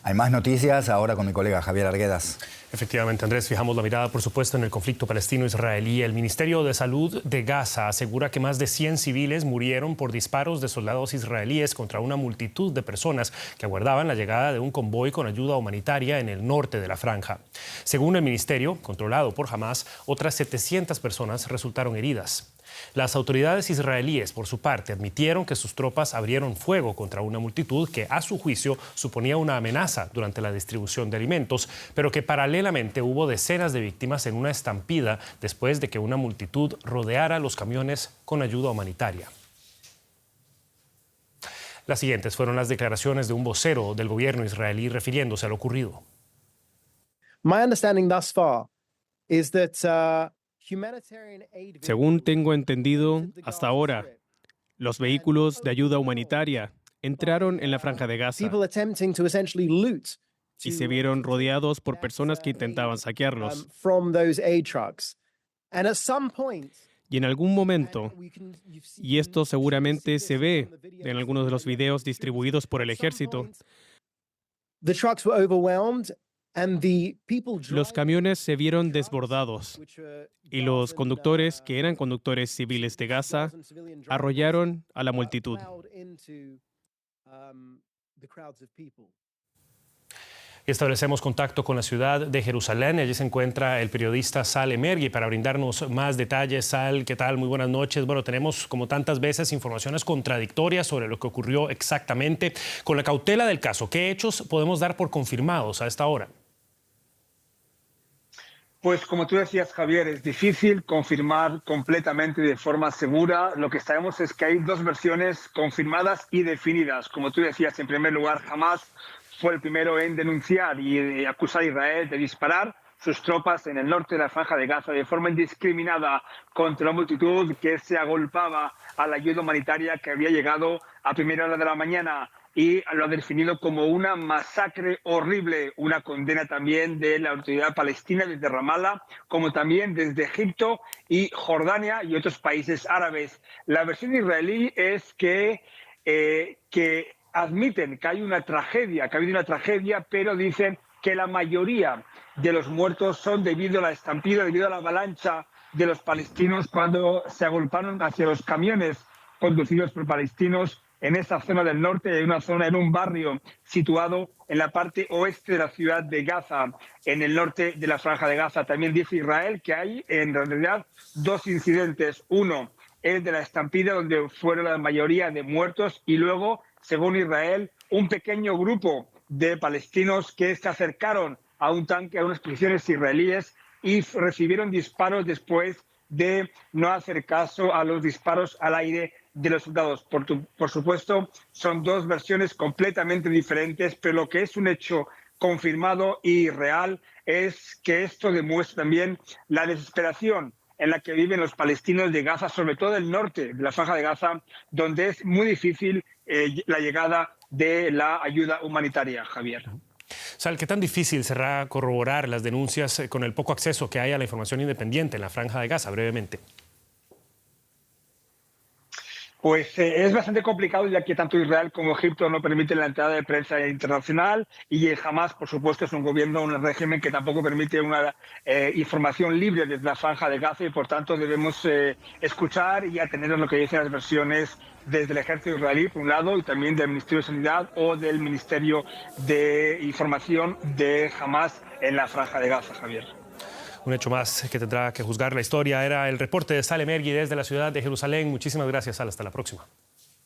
Hay más noticias ahora con mi colega Javier Arguedas. Efectivamente, Andrés, fijamos la mirada, por supuesto, en el conflicto palestino-israelí. El Ministerio de Salud de Gaza asegura que más de 100 civiles murieron por disparos de soldados israelíes contra una multitud de personas que aguardaban la llegada de un convoy con ayuda humanitaria en el norte de la franja. Según el ministerio, controlado por Hamás, otras 700 personas resultaron heridas. Las autoridades israelíes, por su parte, admitieron que sus tropas abrieron fuego contra una multitud que, a su juicio, suponía una amenaza durante la distribución de alimentos, pero que paralelamente hubo decenas de víctimas en una estampida después de que una multitud rodeara los camiones con ayuda humanitaria. Las siguientes fueron las declaraciones de un vocero del gobierno israelí refiriéndose a lo ocurrido. My understanding thus far is that según tengo entendido, hasta ahora, los vehículos de ayuda humanitaria entraron en la Franja de Gaza y se vieron rodeados por personas que intentaban saquearlos. Y en algún momento, y esto seguramente se ve en algunos de los videos distribuidos por el ejército, los camiones se vieron desbordados y los conductores, que eran conductores civiles de Gaza, arrollaron a la multitud. Y establecemos contacto con la ciudad de Jerusalén. Allí se encuentra el periodista Sal Emergui para brindarnos más detalles. Sal, ¿qué tal? Muy buenas noches. Bueno, tenemos como tantas veces informaciones contradictorias sobre lo que ocurrió exactamente. Con la cautela del caso, ¿qué hechos podemos dar por confirmados a esta hora? Pues como tú decías, Javier, es difícil confirmar completamente de forma segura. Lo que sabemos es que hay dos versiones confirmadas y definidas. Como tú decías, en primer lugar, Hamás fue el primero en denunciar y acusar a Israel de disparar sus tropas en el norte de la Franja de Gaza de forma indiscriminada contra la multitud que se agolpaba a la ayuda humanitaria que había llegado a primera hora de la mañana. Y lo ha definido como una masacre horrible, una condena también de la autoridad palestina desde Ramallah, como también desde Egipto y Jordania y otros países árabes. La versión israelí es que admiten que hay una tragedia, que ha habido una tragedia, pero dicen que la mayoría de los muertos son debido a la estampida, debido a la avalancha de los palestinos cuando se agolparon hacia los camiones conducidos por palestinos en esa zona del norte. Hay una zona en un barrio situado en la parte oeste de la ciudad de Gaza, en el norte de la Franja de Gaza. También dice Israel que hay en realidad dos incidentes. Uno, el de la estampida, donde fueron la mayoría de muertos, y luego, según Israel, un pequeño grupo de palestinos que se acercaron a un tanque, a unas posiciones israelíes, y recibieron disparos después de no hacer caso a los disparos al aire de los soldados. Por supuesto, son dos versiones completamente diferentes, pero lo que es un hecho confirmado y real es que esto demuestra también la desesperación en la que viven los palestinos de Gaza, sobre todo el norte de la Franja de Gaza, donde es muy difícil la llegada de la ayuda humanitaria, Javier. Sal, ¿qué tan difícil será corroborar las denuncias con el poco acceso que hay a la información independiente en la Franja de Gaza? Brevemente. Pues es bastante complicado, ya que tanto Israel como Egipto no permiten la entrada de prensa internacional, y Hamás, por supuesto, es un gobierno, un régimen que tampoco permite una información libre desde la Franja de Gaza, y por tanto debemos escuchar y atender a lo que dicen las versiones desde el ejército israelí, por un lado, y también del Ministerio de Sanidad o del Ministerio de Información de Hamás en la Franja de Gaza, Javier. Un hecho más que tendrá que juzgar la historia. Era el reporte de Sal Emergui desde la ciudad de Jerusalén. Muchísimas gracias, Sal. Hasta la próxima.